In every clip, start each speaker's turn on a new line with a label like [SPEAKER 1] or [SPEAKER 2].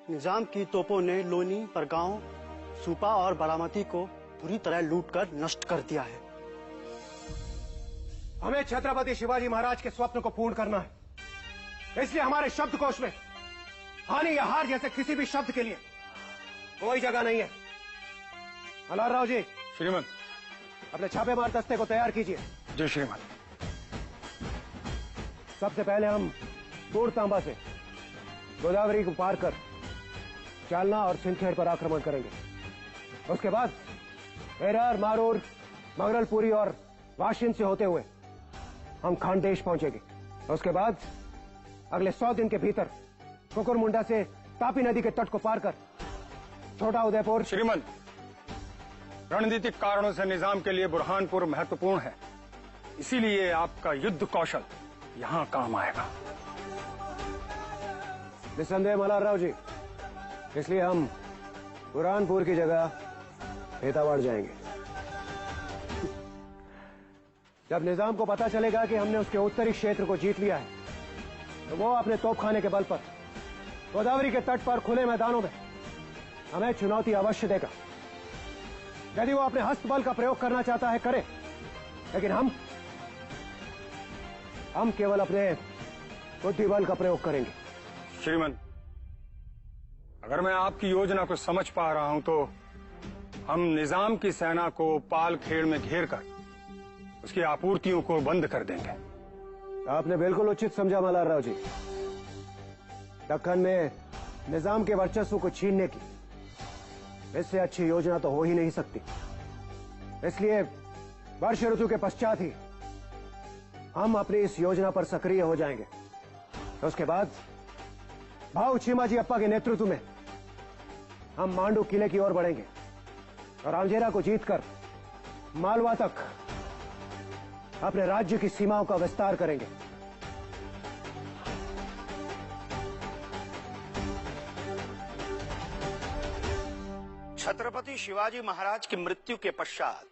[SPEAKER 1] निजाम की तोपों ने लोनी, परगांव, सूपा और बारामती को पूरी तरह लूटकर नष्ट कर दिया है।
[SPEAKER 2] हमें छत्रपति शिवाजी महाराज के स्वप्न को पूर्ण करना है, इसलिए हमारे शब्दकोश में हानि या हार जैसे किसी भी शब्द के लिए कोई जगह नहीं है। मल्हार राव जी।
[SPEAKER 3] श्रीमंत।
[SPEAKER 2] अपने छापेमार दस्ते को तैयार कीजिए।
[SPEAKER 3] जी श्रीमंत।
[SPEAKER 2] सबसे पहले हम तोड़ तांबा से गोदावरी को पार कर चालना और सिंदखेड़ पर आक्रमण करेंगे। उसके बाद हेरार, मारूर, मगरलपुरी और वाशिन से होते हुए हम खानदेश पहुंचेंगे। उसके बाद अगले 100 दिन के भीतर कुकुरमुंडा से तापी नदी के तट को पार कर छोटा उदयपुर।
[SPEAKER 3] श्रीमंत, रणनीतिक कारणों से निजाम के लिए बुरहानपुर महत्वपूर्ण है, इसीलिए आपका युद्ध कौशल यहाँ काम आएगा।
[SPEAKER 2] निसंदेह मल्हार राव जी, इसलिए हम बुरहानपुर की जगह हेतावाड़ जाएंगे। जब निजाम को पता चलेगा कि हमने उसके उत्तरी क्षेत्र को जीत लिया है, तो वो अपने तोपखाने के बल पर गोदावरी के तट पर खुले मैदानों में हमें चुनौती अवश्य देगा। यदि वो अपने हस्तबल का प्रयोग करना चाहता है, करे, लेकिन हम केवल अपने बुद्धिबल का प्रयोग करेंगे।
[SPEAKER 3] श्रीमंत, अगर मैं आपकी योजना को समझ पा रहा हूं तो हम निजाम की सेना को पालखेड़ में घेर कर उसकी आपूर्तियों को बंद कर देंगे।
[SPEAKER 2] आपने बिल्कुल उचित समझा मल्हार राव जी। दक्कन में निजाम के वर्चस्व को छीनने की इससे अच्छी योजना तो हो ही नहीं सकती। इसलिए वर्ष ऋतु के पश्चात ही हम अपनी इस योजना पर सक्रिय हो जाएंगे। उसके बाद भाऊ चीमाजी अप्पा के नेतृत्व में हम मांडू किले की ओर बढ़ेंगे और आंजेरा को जीतकर मालवा तक अपने राज्य की सीमाओं का विस्तार करेंगे।
[SPEAKER 4] छत्रपति शिवाजी महाराज की मृत्यु के पश्चात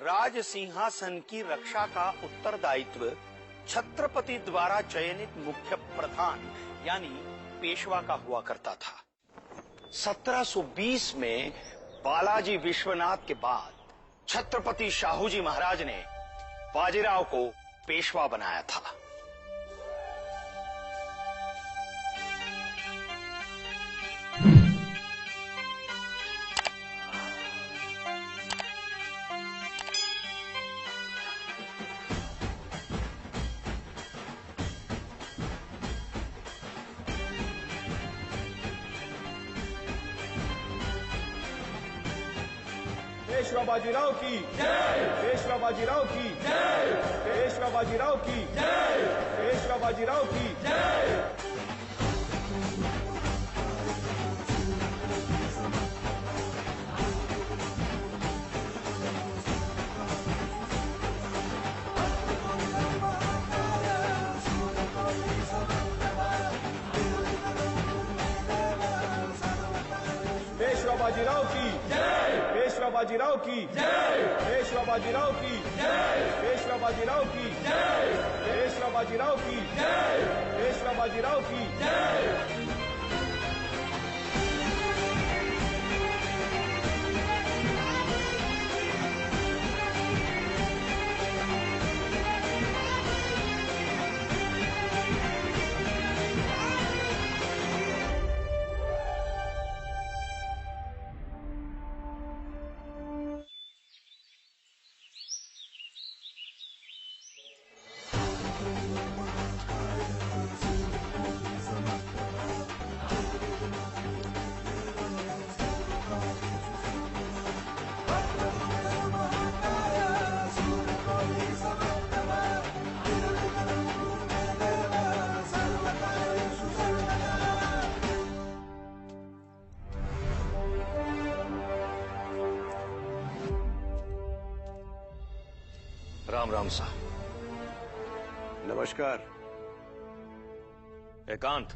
[SPEAKER 4] राज सिंहासन की रक्षा का उत्तरदायित्व छत्रपति द्वारा चयनित मुख्य प्रधान यानी पेशवा का हुआ करता था। 1720 में बालाजी विश्वनाथ के बाद छत्रपति शाहूजी महाराज ने बाजीराव को पेशवा बनाया था।
[SPEAKER 2] पेशवा बाजीराव की जय। पेशवा बाजीराव की जय। पेशवा बाजीराव की जय। पेशवा बाजीराव की जय। पेशवा बाजीराव की जय। पेशवा बाजीराव की जय। पेशवा बाजीराव की जय। पेशवा बाजीराव की जय। पेशवा बाजीराव की जय। पेशवा बाजीराव की जय।
[SPEAKER 4] राम राम सा।
[SPEAKER 2] नमस्कार।
[SPEAKER 4] एकांत,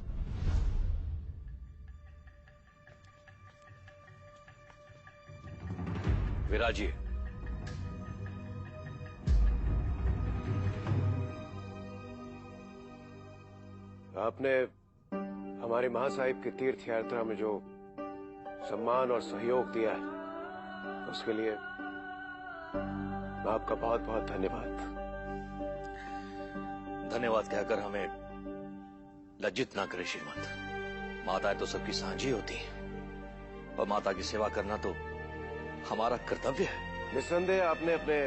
[SPEAKER 4] विराजिए।
[SPEAKER 2] आपने हमारी महासाहिब की तीर्थ यात्रा में जो सम्मान और सहयोग दिया है उसके लिए आपका बहुत बहुत धन्यवाद।
[SPEAKER 5] धन्यवाद कहकर हमें लज्जित ना करे श्रीमंत। माताएं तो सबकी साझी होती हैं और माता की सेवा करना तो हमारा कर्तव्य है।
[SPEAKER 2] निस्संदेह आपने अपने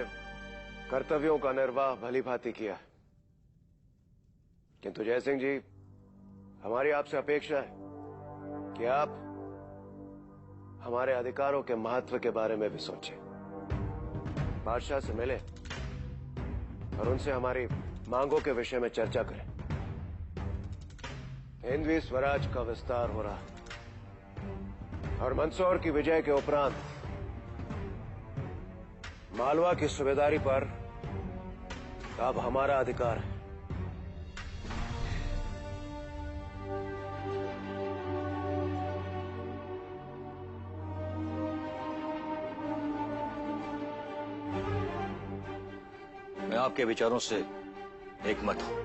[SPEAKER 2] कर्तव्यों का निर्वाह भली भांति किया, किंतु जयसिंह जी, हमारी आपसे अपेक्षा है कि आप हमारे अधिकारों के महत्व के बारे में भी सोचें। बादशाह से मिले और उनसे हमारी मांगों के विषय में चर्चा करें। हिंदवी स्वराज का विस्तार हो रहा है और मंदसौर की विजय के उपरांत मालवा की सूबेदारी पर अब हमारा अधिकार है।
[SPEAKER 5] मैं आपके विचारों से एकमत हूं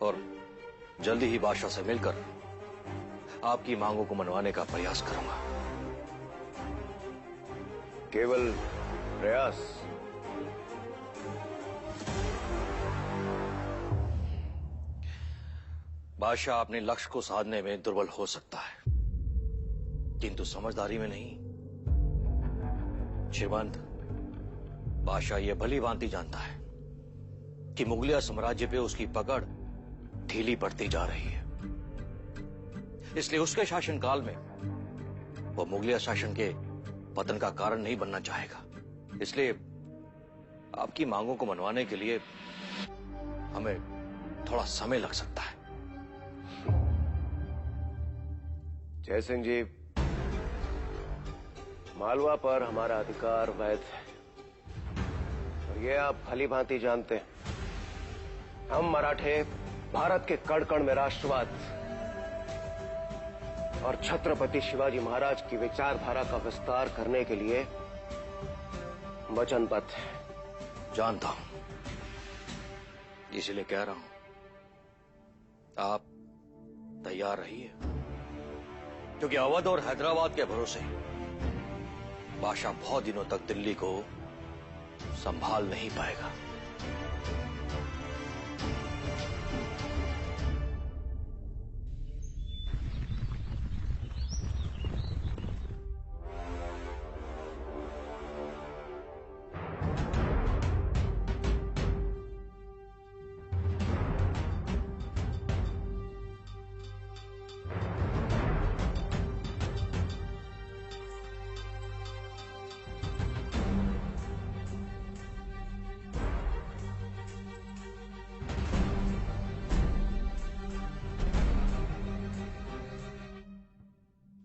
[SPEAKER 5] और जल्दी ही बादशाह से मिलकर आपकी मांगों को मनवाने का प्रयास करूंगा।
[SPEAKER 2] केवल प्रयास?
[SPEAKER 5] बादशाह अपने लक्ष्य को साधने में दुर्बल हो सकता है, किंतु समझदारी में नहीं। श्रीमंत, बादशाह यह भली भांति जानता है कि मुगलिया साम्राज्य पे उसकी पकड़ ढीली पड़ती जा रही है, इसलिए उसके शासनकाल में वो मुगलिया शासन के पतन का कारण नहीं बनना चाहेगा। इसलिए आपकी मांगों को मनवाने के लिए हमें थोड़ा समय लग सकता है।
[SPEAKER 2] जयसिंह जी, मालवा पर हमारा अधिकार वैध है और ये आप भली भांति जानते हैं। हम मराठे भारत के कण कण में राष्ट्रवाद और छत्रपति शिवाजी महाराज की विचारधारा का विस्तार करने के लिए वचनबद्ध हैं।
[SPEAKER 5] जानता हूं, इसलिए कह रहा हूं, आप तैयार रहिए, क्योंकि अवध और हैदराबाद के भरोसे बादशाह बहुत दिनों तक दिल्ली को संभाल नहीं पाएगा।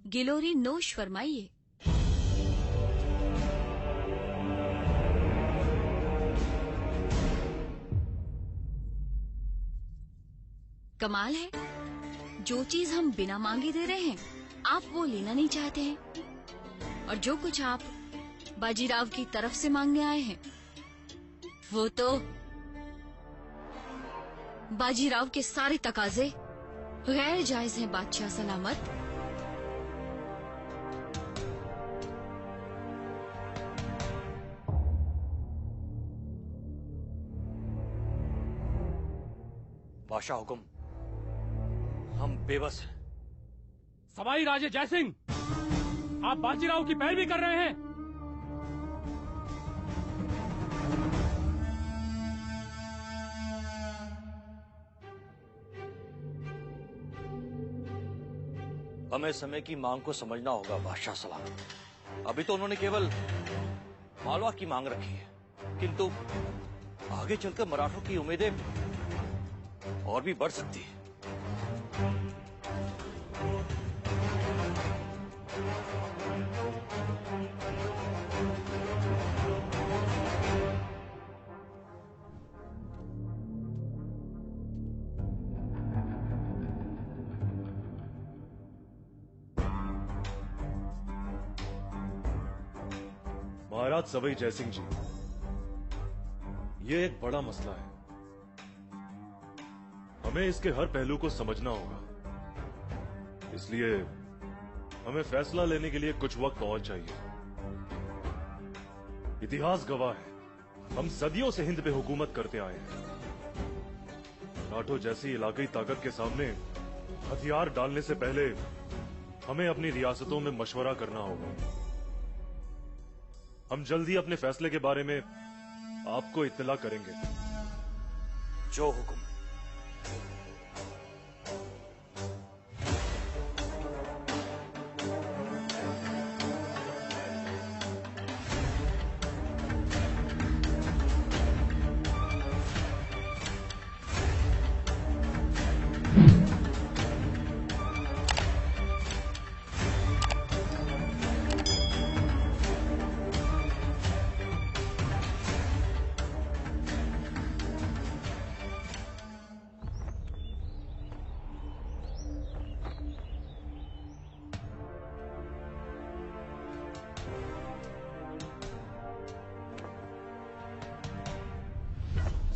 [SPEAKER 6] गिलोरी नोश फरमाइए। कमाल है, जो चीज हम बिना मांगे दे रहे हैं आप वो लेना नहीं चाहते हैं, और जो कुछ आप बाजीराव की तरफ से मांगने आए हैं वो तो बाजीराव के सारे तकाजे गैर जायज हैं। बादशाह सलामत।
[SPEAKER 5] बादशाह हुकुम, हम बेबस हैं।
[SPEAKER 7] सवाई राजे जयसिंह, आप बाजीराव की पैरवी कर रहे हैं।
[SPEAKER 5] हमें समय की मांग को समझना होगा बादशाह सलामत। अभी तो उन्होंने केवल मालवा की मांग रखी है, किंतु आगे चलकर मराठों की उम्मीदें और भी बढ़ सकती है।
[SPEAKER 8] महाराज सवाई जयसिंह जी, ये एक बड़ा मसला है। हमें इसके हर पहलू को समझना होगा। इसलिए हमें फैसला लेने के लिए कुछ वक्त और चाहिए। इतिहास गवाह है, हम सदियों से हिंद पे हुकूमत करते आए हैं। नाटो जैसी इलाकाई ताकत के सामने हथियार डालने से पहले हमें अपनी रियासतों में मशवरा करना होगा। हम जल्द ही अपने फैसले के बारे में आपको इत्तला करेंगे।
[SPEAKER 4] जो हुक्म।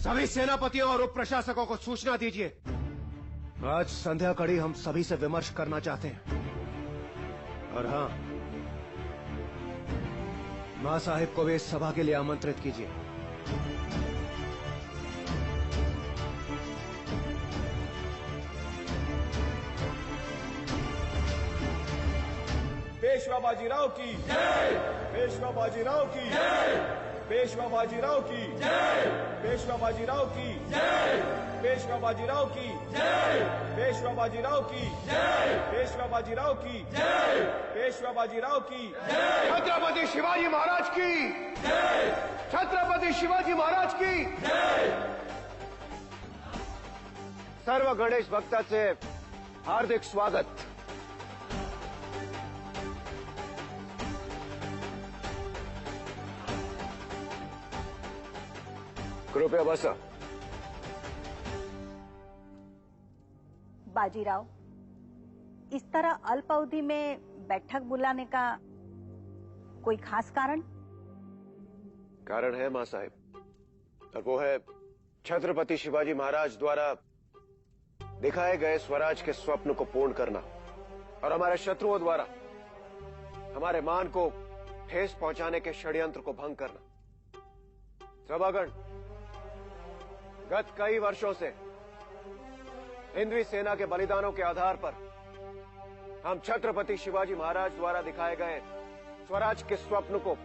[SPEAKER 2] सभी सेनापतियों और उप प्रशासकों को सूचना दीजिए। आज संध्या कड़ी हम सभी से विमर्श करना चाहते हैं। और हां, मां साहिब को भी इस सभा के लिए आमंत्रित कीजिए।
[SPEAKER 9] पेशवा बाजीराव की जय। पेशवा बाजीराव की जय। पेशवा बाजीराव की जय। पेशवा बाजीराव की जय। पेशवा बाजीराव की जय। पेशवा बाजीराव की जय। पेशवा बाजीराव की जय। पेशवा बाजीराव की जय।
[SPEAKER 2] छत्रपति शिवाजी महाराज की
[SPEAKER 9] जय।
[SPEAKER 2] छत्रपति शिवाजी महाराज की
[SPEAKER 9] जय।
[SPEAKER 2] सर्व गणेश भक्ता से हार्दिक स्वागत। कृपया बसा।
[SPEAKER 10] बाजीराव, इस तरह अल्प अवधि में बैठक बुलाने का कोई खास कारण?
[SPEAKER 2] कारण है मां साहिब, और वो है छत्रपति शिवाजी महाराज द्वारा दिखाए गए स्वराज के स्वप्न को पूर्ण करना और हमारे शत्रुओं द्वारा हमारे मान को ठेस पहुंचाने के षड्यंत्र को भंग करना। सभागण, गत कई वर्षों से हिंदवी सेना के बलिदानों के आधार पर हम छत्रपति शिवाजी महाराज द्वारा दिखाए गए स्वराज के स्वप्न को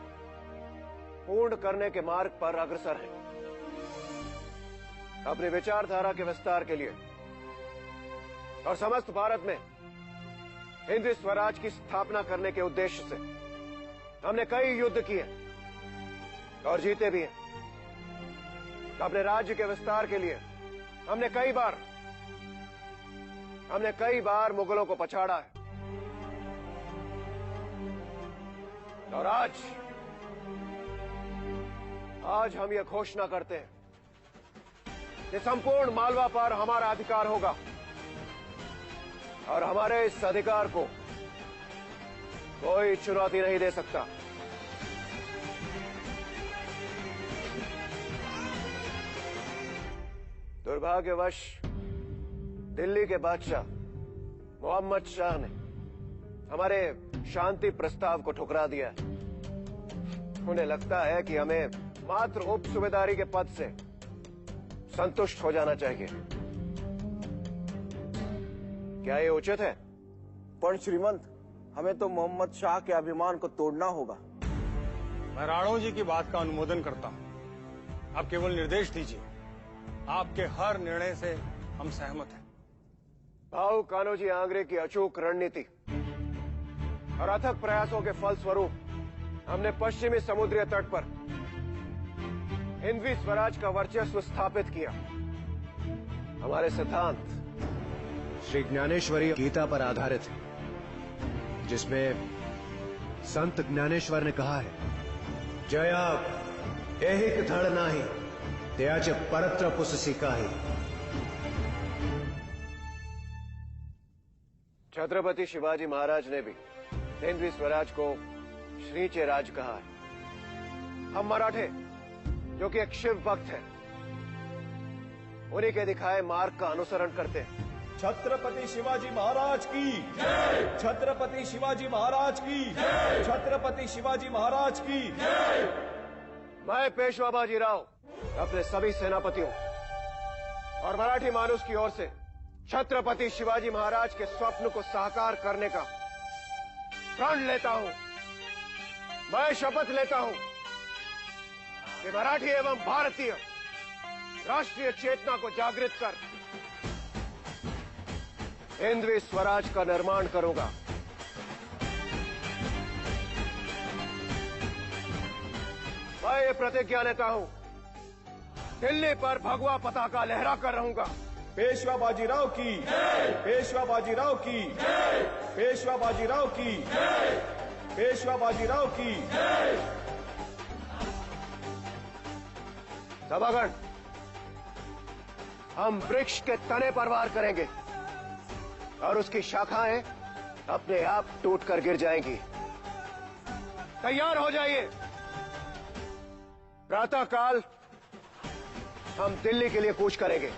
[SPEAKER 2] पूर्ण करने के मार्ग पर अग्रसर हैं। अपनी विचारधारा के विस्तार के लिए और समस्त भारत में हिंदवी स्वराज की स्थापना करने के उद्देश्य से हमने कई युद्ध किए और जीते भी हैं। अपने राज्य के विस्तार के लिए हमने कई बार मुगलों को पछाड़ा है। और आज हम यह घोषणा करते हैं कि संपूर्ण मालवा पर हमारा अधिकार होगा और हमारे इस अधिकार को कोई चुनौती नहीं दे सकता। दुर्भाग्यवश दिल्ली के बादशाह मोहम्मद शाह ने हमारे शांति प्रस्ताव को ठुकरा दिया है। उन्हें लगता है कि हमें मात्र उप सूबेदारी के पद से संतुष्ट हो जाना चाहिए। क्या ये उचित है?
[SPEAKER 9] पर श्रीमंत, हमें तो मोहम्मद शाह के अभिमान को तोड़ना होगा।
[SPEAKER 3] मैं राणो जी की बात का अनुमोदन करता हूं। आप केवल निर्देश दीजिए, आपके हर निर्णय से हम सहमत हैं।
[SPEAKER 2] भाऊ कान्होजी आंग्रे की अचूक रणनीति और अथक प्रयासों के फलस्वरूप हमने पश्चिमी समुद्री तट पर हिंदवी स्वराज का वर्चस्व स्थापित किया। हमारे सिद्धांत श्री ज्ञानेश्वरी गीता पर आधारित है, जिसमें संत ज्ञानेश्वर ने कहा है, जया ऐहिक धड़ नाही त्याच परत्र पुससी काहि। छत्रपति शिवाजी महाराज ने भी हिंदवी स्वराज को श्रीचे राज कहा है। हम मराठे, जो कि एक शिव भक्त है, उन्हीं के दिखाए मार्ग का अनुसरण करते हैं।
[SPEAKER 9] छत्रपति शिवाजी महाराज की जय। छत्रपति शिवाजी महाराज की जय। छत्रपति शिवाजी महाराज की जय।
[SPEAKER 2] मैं पेशवा बाजीराव अपने सभी सेनापतियों और मराठी मानुष की ओर से छत्रपति शिवाजी महाराज के स्वप्न को साकार करने का प्रण लेता हूं। मैं शपथ लेता हूं कि मराठी एवं भारतीय राष्ट्रीय चेतना को जागृत कर हिंदवी स्वराज का निर्माण करूंगा। मैं ये प्रतिज्ञा लेता हूं, दिल्ली पर भगवा पताका लहरा कर रहूंगा।
[SPEAKER 9] पेशवा बाजीराव की जय। पेशवा बाजीराव की जय। पेशवा बाजीराव की जय। पेशवा बाजीराव की जय।
[SPEAKER 2] सभागण, हम वृक्ष के तने पर वार करेंगे और उसकी शाखाएं अपने आप टूटकर गिर जाएंगी। तैयार हो जाइए। प्रातःकाल हम दिल्ली के लिए कूच करेंगे।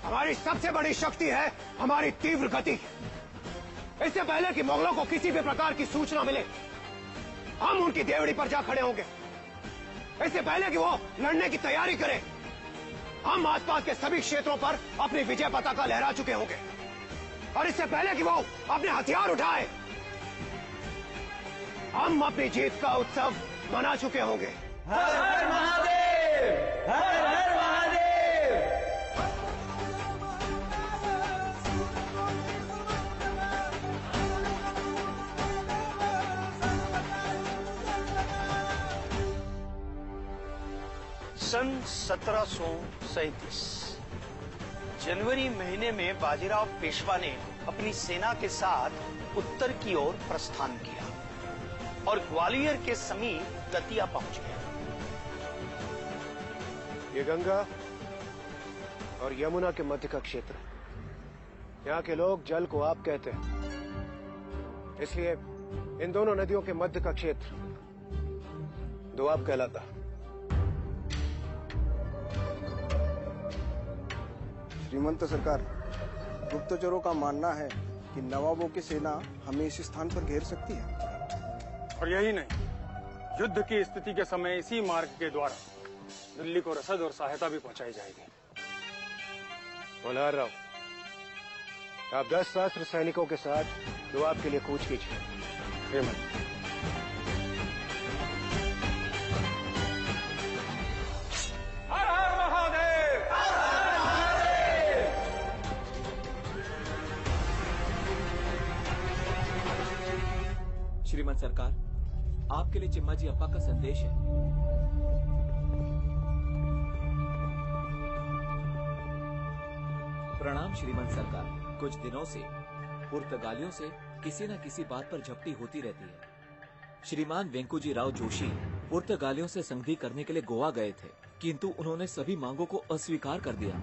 [SPEAKER 2] हमारी सबसे बड़ी शक्ति है हमारी तीव्र गति। इससे पहले कि मुगलों को किसी भी प्रकार की सूचना मिले, हम उनकी देवड़ी पर जा खड़े होंगे। इससे पहले कि वो लड़ने की तैयारी करें, हम आसपास के सभी क्षेत्रों पर अपनी विजय पताका लहरा चुके होंगे। और इससे पहले कि वो अपने हथियार उठाए, हम अपनी जीत का उत्सव मना चुके होंगे।
[SPEAKER 9] हर हर महादेव। हर हर महादेव।
[SPEAKER 4] सन 1737 जनवरी महीने में बाजीराव पेशवा ने अपनी सेना के साथ उत्तर की ओर प्रस्थान किया और ग्वालियर के समीप दतिया पहुंच गया।
[SPEAKER 2] ये गंगा और यमुना के मध्य का क्षेत्र, यहाँ के लोग जल को आप कहते हैं, इसलिए इन दोनों नदियों के मध्य का क्षेत्र दोआब कहलाता।
[SPEAKER 11] श्रीमंत सरकार, गुप्तचरों का मानना है कि नवाबों की सेना हमें इस स्थान पर घेर सकती है।
[SPEAKER 3] और यही नहीं, युद्ध की स्थिति के समय इसी मार्ग के द्वारा दिल्ली को रसद और सहायता भी पहुंचाई जाएगी।
[SPEAKER 2] मल्हार राव, आप 10 सहस्त्र सैनिकों के साथ दोआब के लिए कूच कीजिए।
[SPEAKER 9] हर हर महादेव। हर हर महादेव।
[SPEAKER 12] श्रीमंत सरकार, आपके लिए चिम्माजी अप्पा का संदेश है। प्रणाम श्रीमंत सरकार। कुछ दिनों से पुर्तगालियों से किसी न किसी बात पर झपटी होती रहती है। श्रीमान वेंकुजी राव जोशी पुर्तगालियों से संधि करने के लिए गोवा गए थे, किंतु उन्होंने सभी मांगों को अस्वीकार कर दिया।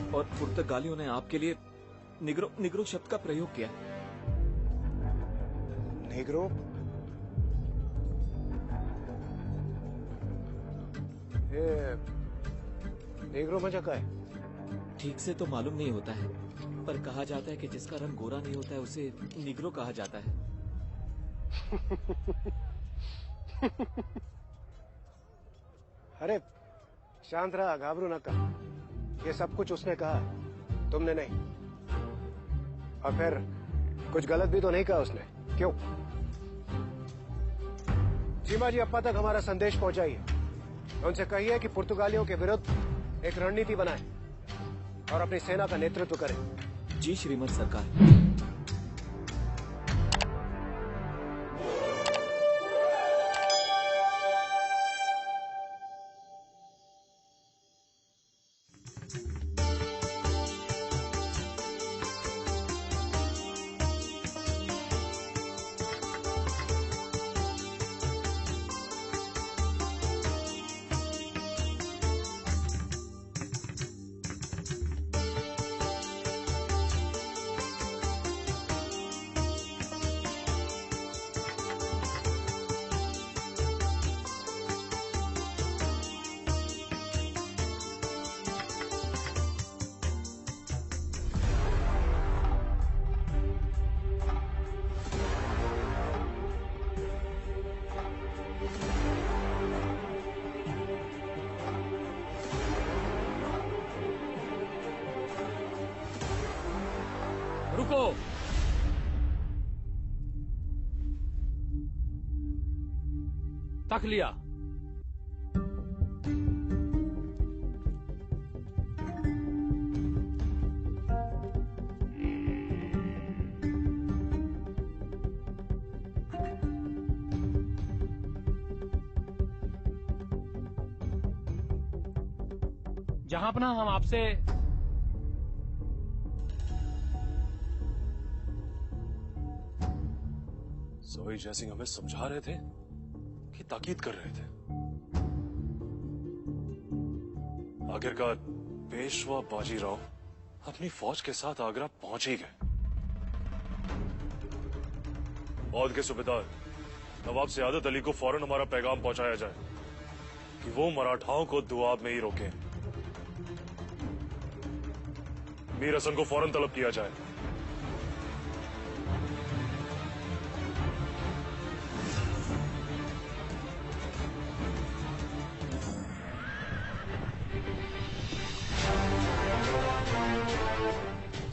[SPEAKER 12] और पुर्तगालियों ने आपके लिए निग्रो शब्द का प्रयोग किया।
[SPEAKER 2] निग्रो? ये निग्रो मजा का है?
[SPEAKER 12] ठीक से तो मालूम नहीं होता है, पर कहा जाता है कि जिसका रंग गोरा नहीं होता है उसे निग्रो कहा जाता है।
[SPEAKER 2] अरे शांत रहा, घाबरू न कर। ये सब कुछ उसने कहा, तुमने नहीं। और फिर कुछ गलत भी तो नहीं कहा उसने, क्यों? चिम्माजी अप्पा तक हमारा संदेश पहुंचाइए। उनसे कहिए कि पुर्तगालियों के विरुद्ध एक रणनीति बनाए और अपनी सेना का नेतृत्व करें।
[SPEAKER 12] जी श्रीमंत सरकार।
[SPEAKER 7] रुको। तक लिया। जहां अपना हम आपसे
[SPEAKER 8] सोई जयसिंह हमें समझा रहे थे कि ताकीद कर रहे थे। आखिरकार पेशवा बाजीराव अपनी फौज के साथ आगरा पहुंच ही गए। औध के सूबेदार नवाब सयादत अली को फौरन हमारा पैगाम पहुंचाया जाए कि वो मराठाओं को दुआब में ही रोकें। मीर हसन को फौरन तलब किया जाए।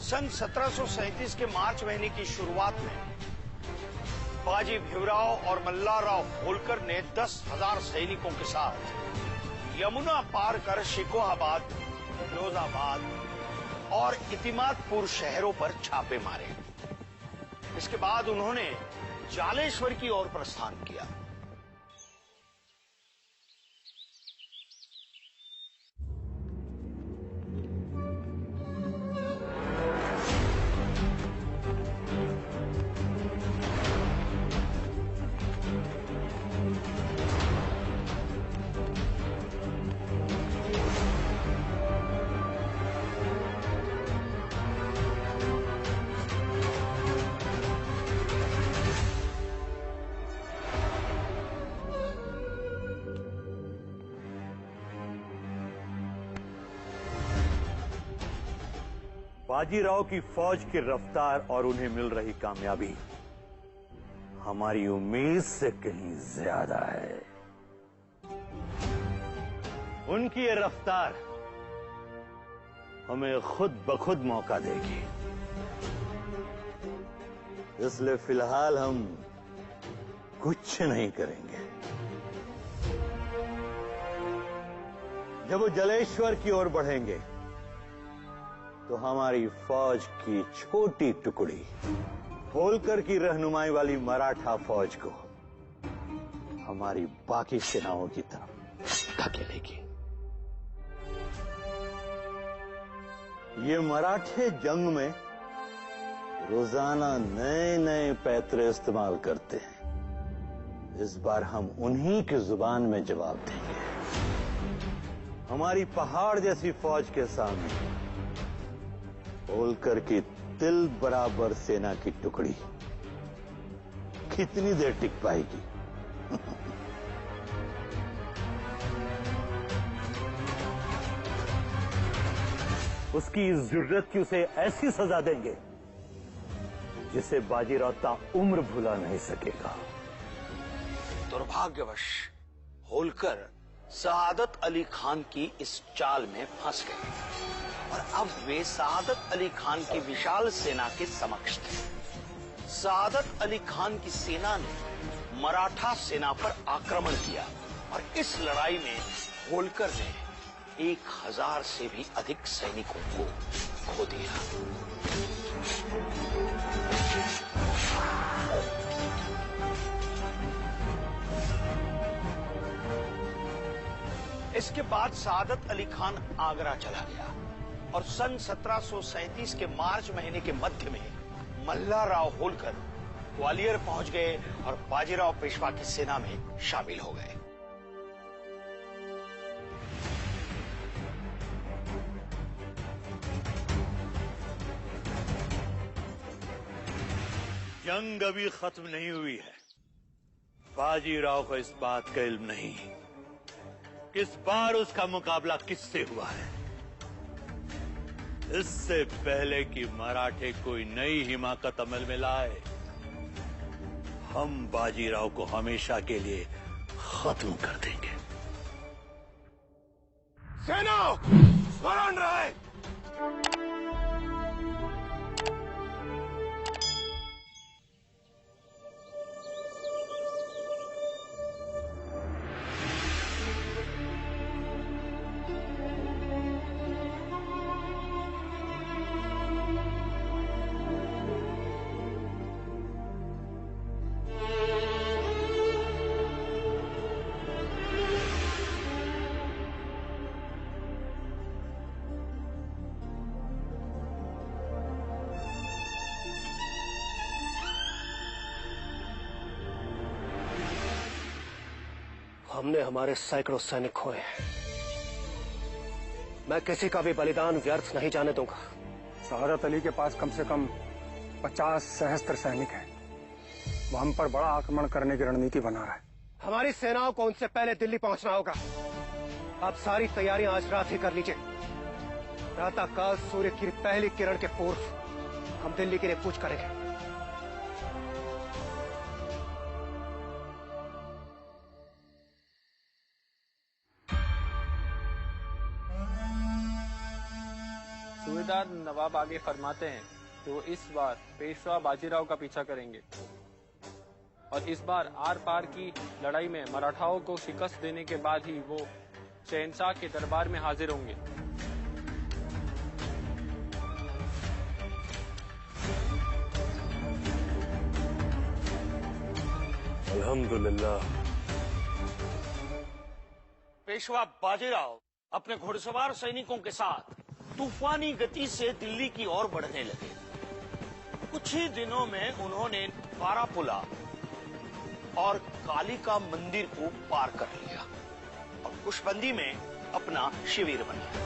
[SPEAKER 4] सन 1737 के मार्च महीने की शुरुआत में बाजी भीमराव और मल्हारराव होलकर ने 10,000 सैनिकों के साथ यमुना पार कर शिकोहाबाद, फिरोजाबाद और इतिमादपुर शहरों पर छापे मारे। इसके बाद उन्होंने जालेश्वर की ओर प्रस्थान किया।
[SPEAKER 13] बाजीराव की फौज की रफ्तार और उन्हें मिल रही कामयाबी हमारी उम्मीद से कहीं ज्यादा है। उनकी ये रफ्तार हमें खुद ब खुद मौका देगी। इसलिए फिलहाल हम कुछ नहीं करेंगे। जब वो जलेश्वर की ओर बढ़ेंगे तो हमारी फौज की छोटी टुकड़ी होलकर की रहनुमाई वाली मराठा फौज को हमारी बाकी सेनाओं की तरफ धकेलेगी। ये मराठे जंग में रोजाना नए नए पैतरे इस्तेमाल करते हैं। इस बार हम उन्हीं की जुबान में जवाब देंगे। हमारी पहाड़ जैसी फौज के सामने होलकर की तिल बराबर सेना की टुकड़ी कितनी देर टिक पाएगी? उसकी इस जुर्रत की उसे ऐसी सजा देंगे जिसे बाजीराव ता उम्र भुला नहीं सकेगा।
[SPEAKER 4] दुर्भाग्यवश होलकर सआदत अली खान की इस चाल में फंस गए और अब वे सआदत अली खान की विशाल सेना के समक्ष थे। सआदत अली खान की सेना ने मराठा सेना पर आक्रमण किया और इस लड़ाई में होलकर ने 1000 से भी अधिक सैनिकों को खो दिया। इसके बाद सआदत अली खान आगरा चला गया और सन 1737 के मार्च महीने के मध्य में मल्हारराव होलकर ग्वालियर पहुंच गए और बाजीराव पेशवा की सेना में शामिल हो गए।
[SPEAKER 13] जंग अभी खत्म नहीं हुई है। बाजीराव को इस बात का इल्म नहीं किस बार उसका मुकाबला किससे हुआ है। इससे पहले कि मराठे कोई नई हिमाकत अमल में लाए, हम बाजीराव को हमेशा के लिए खत्म कर देंगे।
[SPEAKER 9] सेना स्मरण रहे।
[SPEAKER 2] हमने हमारे सैकड़ों सैनिक खोए हैं। मैं किसी का भी बलिदान व्यर्थ नहीं जाने दूंगा।
[SPEAKER 3] शहादत अली के पास कम से कम 50 सहस्त्र सैनिक हैं। वो हम पर बड़ा आक्रमण करने की रणनीति बना रहा है।
[SPEAKER 2] हमारी सेनाओं को उनसे पहले दिल्ली पहुंचना होगा। आप सारी तैयारियां आज रात ही कर लीजिए। प्रातःकाल सूर्य की पहली किरण के पूर्व हम दिल्ली के लिए कूच करेंगे।
[SPEAKER 14] सूबेदार नवाब आगे फरमाते हैं कि वो इस बार पेशवा बाजीराव का पीछा करेंगे और इस बार आर पार की लड़ाई में मराठाओं को शिकस्त देने के बाद ही वो शहंशाह के दरबार में हाजिर होंगे।
[SPEAKER 8] अल्हम्दुलिल्लाह।
[SPEAKER 4] पेशवा बाजीराव अपने घुड़सवार सैनिकों के साथ तूफानी गति से दिल्ली की ओर बढ़ने लगे। कुछ ही दिनों में उन्होंने बारापुला और कालिका मंदिर को पार कर लिया और कुशबंदी में अपना शिविर बनाया।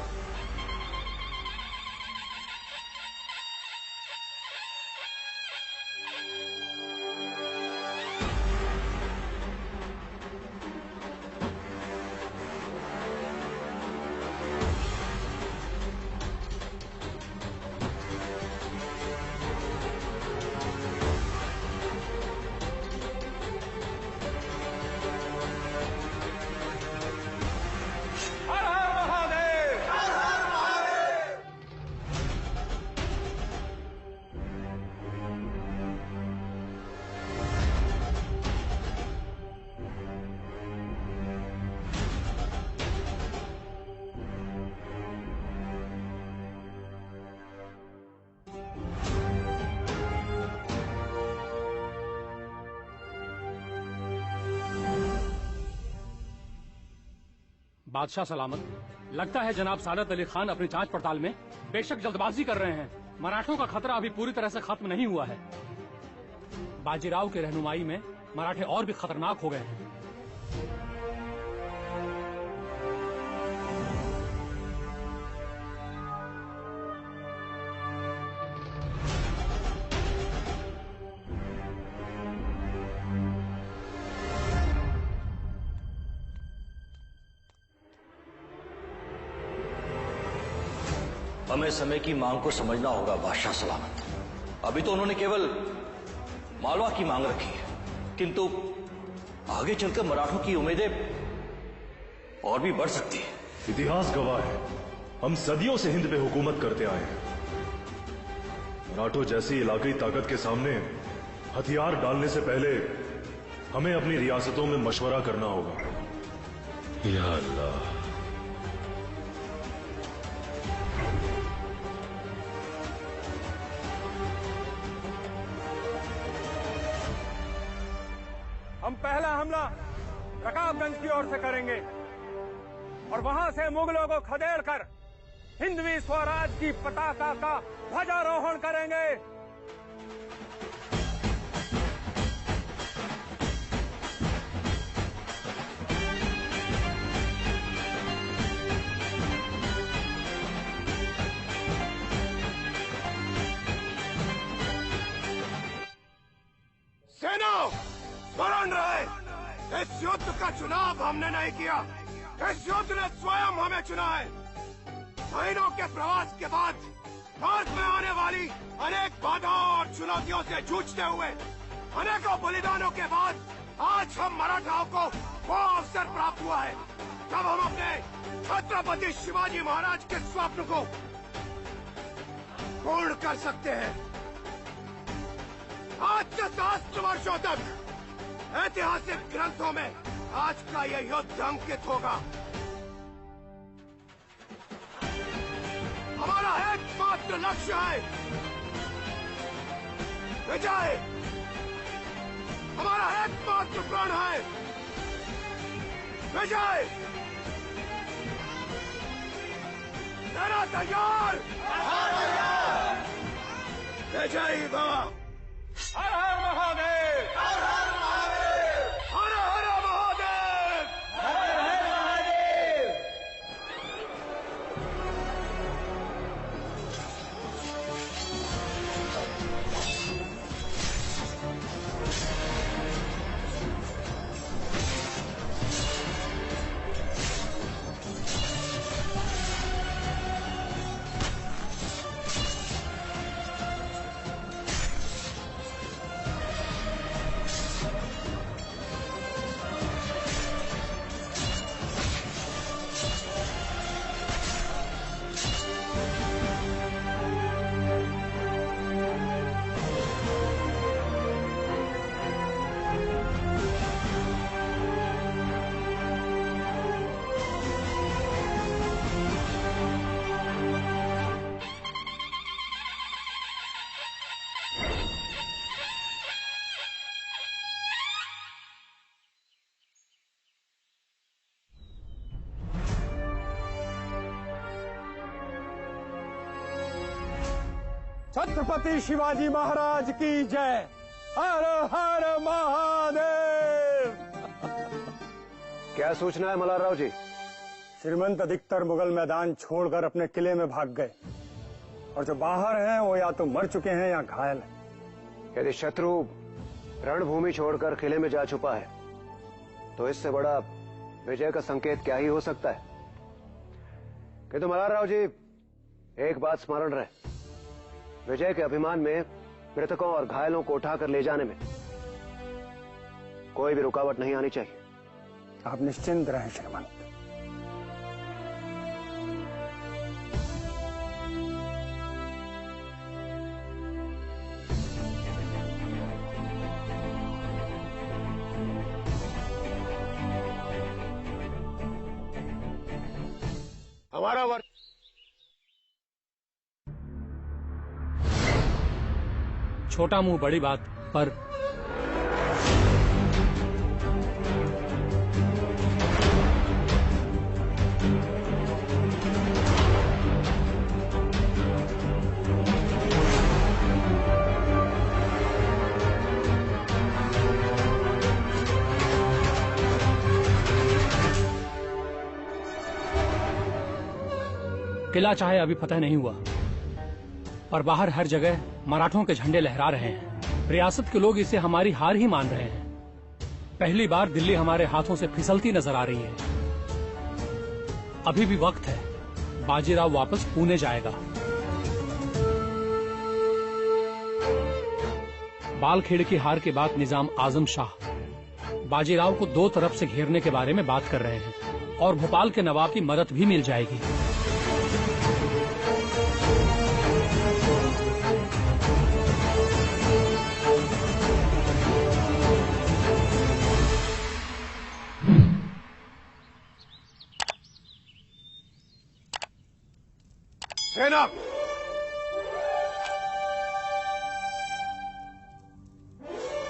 [SPEAKER 7] बादशाह सलामत। लगता है जनाब सादत अली खान अपनी जांच पड़ताल में बेशक जल्दबाजी कर रहे हैं। मराठों का खतरा अभी पूरी तरह से खत्म नहीं हुआ है। बाजीराव के रहनुमाई में मराठे और भी खतरनाक हो गए हैं।
[SPEAKER 5] हमें समय की मांग को समझना होगा बादशाह सलामत। अभी तो उन्होंने केवल मालवा की मांग रखी है, किंतु आगे चलकर मराठों की उम्मीदें और भी बढ़ सकती है।
[SPEAKER 8] इतिहास गवाह है, हम सदियों से हिंद पे हुकूमत करते आए हैं। मराठों जैसी इलाकाई ताकत के सामने हथियार डालने से पहले हमें अपनी रियासतों में मशवरा करना होगा। या अल्लाह।
[SPEAKER 3] हम पहला हमला रकाबगंज की ओर से करेंगे और वहां से मुगलों को खदेड़ कर हिंदवी स्वराज की पताका का ध्वजारोहण करेंगे।
[SPEAKER 2] सेना स्मरण रहे, इस युद्ध का चुनाव हमने नहीं किया, इस युद्ध ने स्वयं हमें चुना है। महीनों के प्रवास के बाद भारत में आने वाली अनेक बाधाओं और चुनौतियों से जूझते हुए अनेकों बलिदानों के बाद आज हम मराठाओं को वो अवसर प्राप्त हुआ है जब हम अपने छत्रपति शिवाजी महाराज के स्वप्न को पूर्ण कर सकते हैं। आज से सहस्त्र वर्षों तक ऐतिहासिक ग्रंथों में आज का यह युद्ध अंकित होगा। हमारा एकमात्र लक्ष्य है विजय, हमारा एकमात्र प्रण है विजय। तेरा तैयार? विजयी भव। हर हर महादेव, हर हर महादेव, हर हर महादेव।
[SPEAKER 3] छत्रपति शिवाजी महाराज की जय। हर हर महादेव।
[SPEAKER 2] क्या सूचना है मल्हार राव जी?
[SPEAKER 3] श्रीमंत अधिकतर मुगल मैदान छोड़कर अपने किले में भाग गए और जो बाहर हैं वो या तो मर चुके हैं या घायल हैं।
[SPEAKER 2] यदि शत्रु रणभूमि छोड़कर किले में जा छुपा है तो इससे बड़ा विजय का संकेत क्या ही हो सकता है। किंतु मल्हार राव जी, एक बात स्मरण रहे, विजय के अभिमान में मृतकों और घायलों को उठाकर ले जाने में कोई भी रुकावट नहीं आनी चाहिए।
[SPEAKER 3] आप निश्चिंत रहें श्रीमंत।
[SPEAKER 2] हमारा वर्ष
[SPEAKER 7] छोटा मुंह बड़ी बात पर किला चाहे अभी फतह नहीं हुआ, पर बाहर हर जगह मराठों के झंडे लहरा रहे हैं। रियासत के लोग इसे हमारी हार ही मान रहे हैं। पहली बार दिल्ली हमारे हाथों से फिसलती नजर आ रही है। अभी भी वक्त है, बाजीराव वापस पुणे जाएगा। बालखेड़ की हार के बाद निजाम आजम शाह बाजीराव को दो तरफ से घेरने के बारे में बात कर रहे हैं और भोपाल के नवाब की मदद भी मिल जाएगी।
[SPEAKER 2] सेना,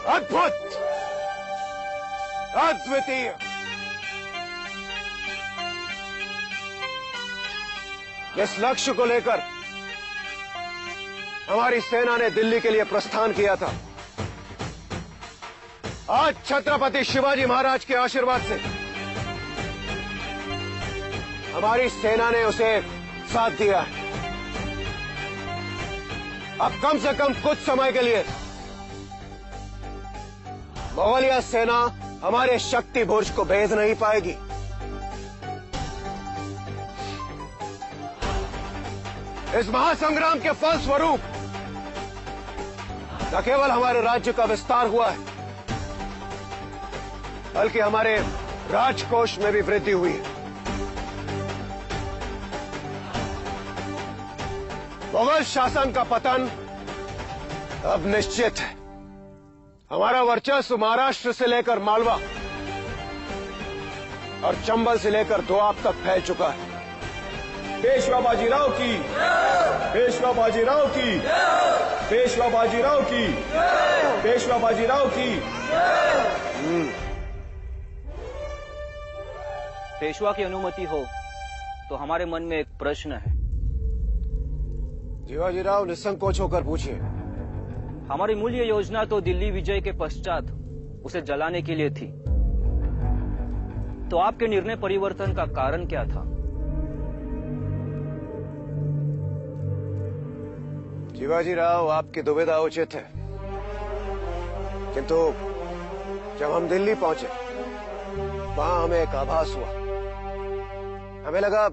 [SPEAKER 2] अद्भुत, अद्वितीय, इस लक्ष्य को लेकर हमारी सेना ने दिल्ली के लिए प्रस्थान किया था। आज छत्रपति शिवाजी महाराज के आशीर्वाद से हमारी सेना ने उसे साथ दिया है। अब कम से कम कुछ समय के लिए मुगलिया सेना हमारे शक्ति बुर्ज को भेद नहीं पाएगी। इस महासंग्राम के फलस्वरूप न केवल हमारे राज्य का विस्तार हुआ है, बल्कि हमारे राजकोष में भी वृद्धि हुई है। मुगल शासन का पतन अब निश्चित है। हमारा वर्चस्व महाराष्ट्र से लेकर मालवा और चंबल से लेकर दोआब तक फैल चुका है।
[SPEAKER 9] पेशवा बाजीराव की, पेशवा बाजीराव की, पेशवा बाजीराव की, पेशवा बाजीराव की।
[SPEAKER 15] पेशवा की अनुमति हो तो हमारे मन में एक प्रश्न है।
[SPEAKER 2] शिवाजीराव, निसंकोच होकर पूछिए।
[SPEAKER 15] हमारी मूल्य योजना तो दिल्ली विजय के पश्चात उसे जलाने के लिए थी, तो आपके निर्णय परिवर्तन का कारण क्या था?
[SPEAKER 2] शिवाजीराव, आपकी दुविधा उचित है, किंतु जब हम दिल्ली पहुंचे वहां हमें एक आभास हुआ। हमें लगा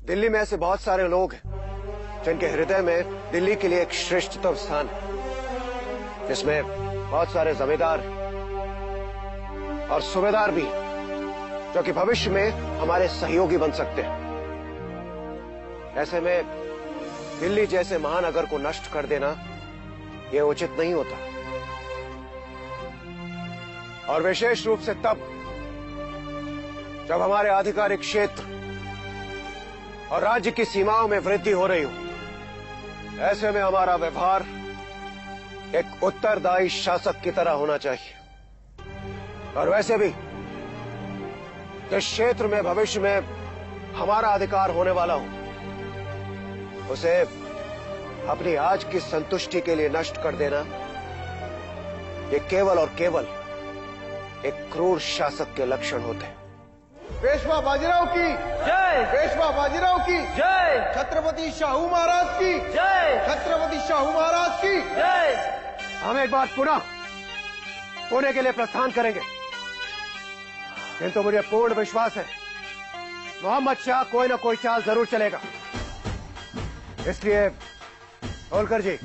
[SPEAKER 2] दिल्ली में ऐसे बहुत सारे लोग हैं जिनके हृदय में दिल्ली के लिए एक श्रेष्ठतम स्थान है, जिसमें बहुत सारे जमींदार और सूबेदार भी, जो कि भविष्य में हमारे सहयोगी बन सकते हैं। ऐसे में दिल्ली जैसे महानगर को नष्ट कर देना यह उचित नहीं होता, और विशेष रूप से तब जब हमारे आधिकारिक क्षेत्र और राज्य की सीमाओं में वृद्धि हो रही हो। ऐसे में हमारा व्यवहार एक उत्तरदायी शासक की तरह होना चाहिए। और वैसे भी जिस क्षेत्र में भविष्य में हमारा अधिकार होने वाला हो, उसे अपनी आज की संतुष्टि के लिए नष्ट कर देना, ये केवल और केवल एक क्रूर शासक के लक्षण होते हैं।
[SPEAKER 9] पेशवा बाजीराव की जय, पेशवा बाजीराव की जय, छत्रपति शाहू महाराज की जय, छत्रपति शाहू महाराज की जय।
[SPEAKER 2] हम एक बार पुनः पुणे के लिए प्रस्थान करेंगे, किंतु मुझे पूर्ण विश्वास है मोहम्मद शाह कोई न कोई चाल जरूर चलेगा। इसलिए होलकर जी,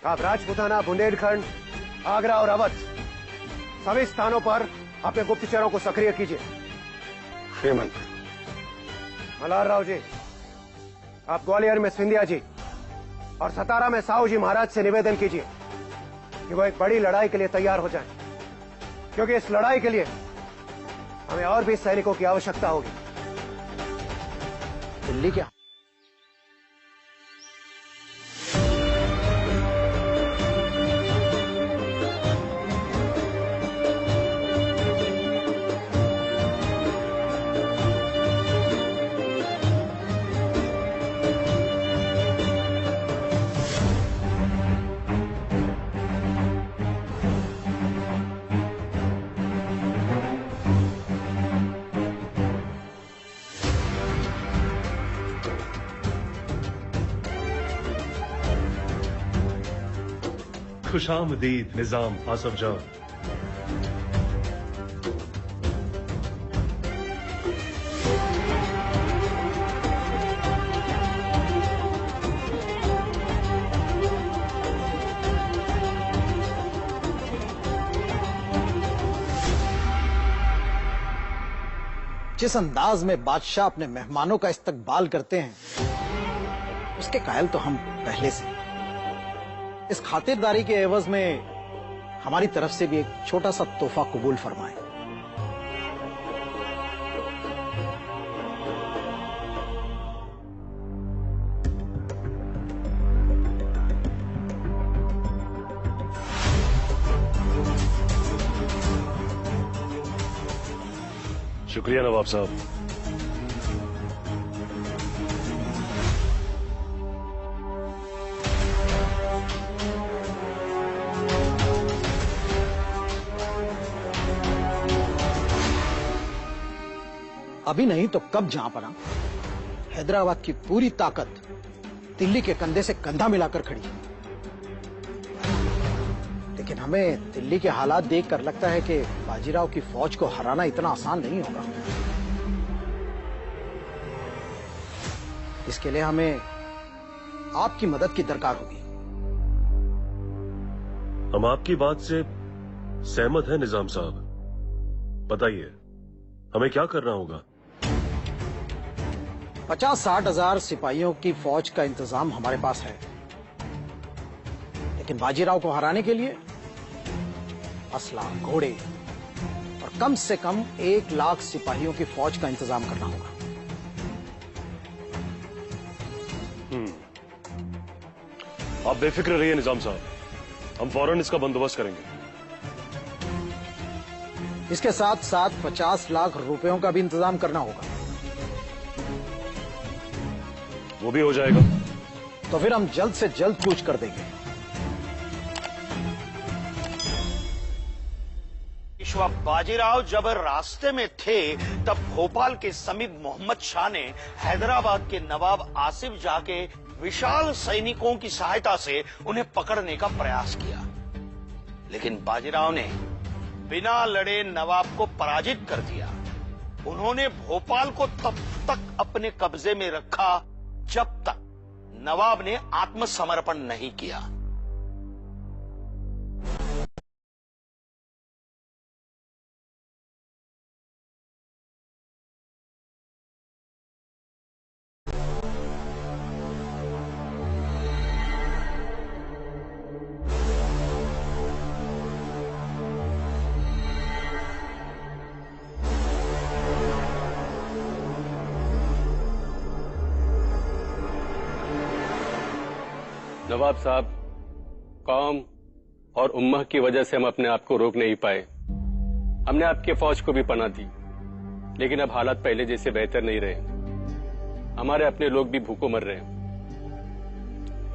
[SPEAKER 2] आप राजपूताना, बुंदेलखंड, आगरा और अवध सभी स्थानों पर अपने गुप्तचरों को सक्रिय कीजिए।
[SPEAKER 3] श्रीमंत।
[SPEAKER 2] मल्हार राव जी, आप ग्वालियर में सिंधिया जी और सतारा में साहू जी महाराज से निवेदन कीजिए कि वो एक बड़ी लड़ाई के लिए तैयार हो जाएं, क्योंकि इस लड़ाई के लिए हमें और भी सैनिकों की आवश्यकता होगी। दिल्ली क्या?
[SPEAKER 8] खुशामदीद निजाम आसफ जान।
[SPEAKER 16] जिस अंदाज में बादशाह अपने मेहमानों का इस्तकबाल करते हैं, उसके कायल तो हम पहले से। इस खातिरदारी के एवज में हमारी तरफ से भी एक छोटा सा तोहफा कबूल फरमाएं।
[SPEAKER 8] शुक्रिया नवाब साहब।
[SPEAKER 16] अभी नहीं तो कब जहां पना हैदराबाद की पूरी ताकत दिल्ली के कंधे से कंधा मिलाकर खड़ी है। लेकिन हमें दिल्ली के हालात देखकर लगता है कि बाजीराव की फौज को हराना इतना आसान नहीं होगा। इसके लिए हमें आपकी मदद की दरकार होगी।
[SPEAKER 8] हम आपकी बात से सहमत हैं निजाम साहब। बताइए हमें क्या करना होगा?
[SPEAKER 16] 50-60 हजार सिपाहियों की फौज का इंतजाम हमारे पास है, लेकिन बाजीराव को हराने के लिए असला, घोड़े और कम से कम 1 लाख सिपाहियों की फौज का इंतजाम करना होगा।
[SPEAKER 8] आप बेफिक्र रहिए निजाम साहब, हम फौरन इसका बंदोबस्त करेंगे।
[SPEAKER 16] इसके साथ साथ 50 लाख रुपयों का भी इंतजाम करना होगा।
[SPEAKER 8] वो भी हो जाएगा।
[SPEAKER 16] तो फिर हम जल्द से जल्द कूच कर देंगे।
[SPEAKER 4] पेशवा बाजीराव जब रास्ते में थे तब भोपाल के समीप मोहम्मद शाह ने हैदराबाद के नवाब आसिफ जाह के विशाल सैनिकों की सहायता से उन्हें पकड़ने का प्रयास किया, लेकिन बाजीराव ने बिना लड़े नवाब को पराजित कर दिया। उन्होंने भोपाल को तब तक अपने कब्जे में रखा जब तक नवाब ने आत्मसमर्पण नहीं किया।
[SPEAKER 17] नवाब साहब, कौम और उम्मह की वजह से हम अपने आप को रोक नहीं पाए। हमने आपके फौज को भी पनाह दी, लेकिन अब हालात पहले जैसे बेहतर नहीं रहे। हमारे अपने लोग भी भूखों मर रहे हैं।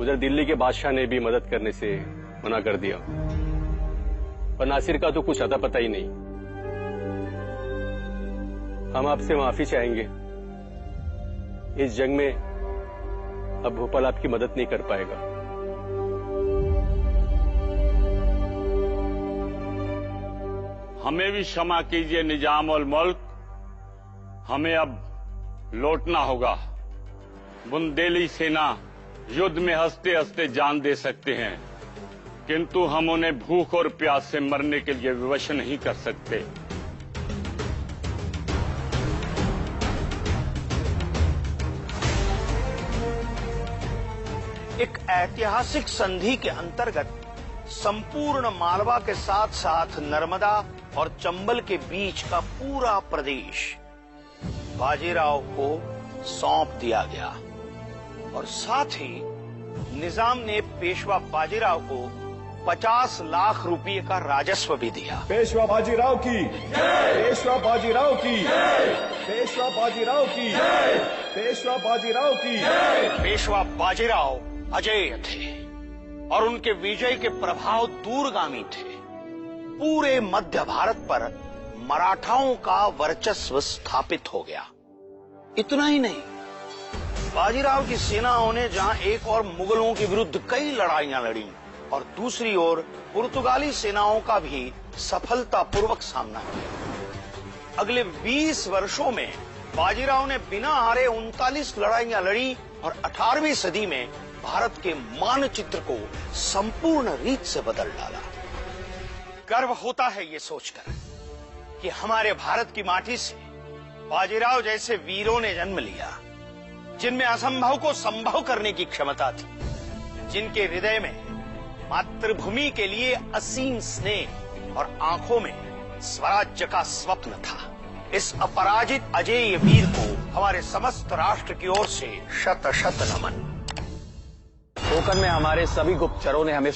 [SPEAKER 17] उधर दिल्ली के बादशाह ने भी मदद करने से मना कर दिया, पर नासिर का तो कुछ अता पता ही नहीं। हम आपसे माफी चाहेंगे, इस जंग में अब भोपाल आपकी मदद नहीं कर पाएगा।
[SPEAKER 18] हमें भी क्षमा कीजिए निजाम और मुल्क, हमें अब लौटना होगा। बुंदेली सेना युद्ध में हंसते हंसते जान दे सकते हैं, किंतु हम उन्हें भूख और प्यास से मरने के लिए विवश नहीं कर सकते।
[SPEAKER 4] एक ऐतिहासिक संधि के अंतर्गत संपूर्ण मालवा के साथ साथ नर्मदा और चंबल के बीच का पूरा प्रदेश बाजीराव को सौंप दिया गया और साथ ही निजाम ने पेशवा बाजीराव को 50 लाख रुपए का राजस्व भी दिया।
[SPEAKER 9] पेशवा बाजीराव की पेशवा बाजीराव की पेशवा बाजीराव की पेशवा बाजीराव की
[SPEAKER 4] पेशवा बाजीराव अजेय थे और उनके विजय के प्रभाव दूरगामी थे। पूरे मध्य भारत पर मराठाओं का वर्चस्व स्थापित हो गया। इतना ही नहीं, बाजीराव की सेनाओं ने जहां एक और मुगलों के विरुद्ध कई लड़ाइयां लड़ी और दूसरी ओर पुर्तगाली सेनाओं का भी सफलतापूर्वक सामना किया। अगले 20 वर्षों में बाजीराव ने बिना हारे 39 लड़ाइयां लड़ी और 18वीं सदी में भारत के मानचित्र को संपूर्ण रीत से बदल डाला। गर्व होता है ये सोचकर कि हमारे भारत की माटी से बाजीराव जैसे वीरों ने जन्म लिया, जिनमें असंभव को संभव करने की क्षमता थी, जिनके हृदय में मातृभूमि के लिए असीम स्नेह और आंखों में स्वराज्य का स्वप्न था। इस अपराजित अजेय वीर को हमारे समस्त राष्ट्र की ओर से शत शत नमन।
[SPEAKER 15] कोंकण में हमारे सभी गुप्तचरों ने हमें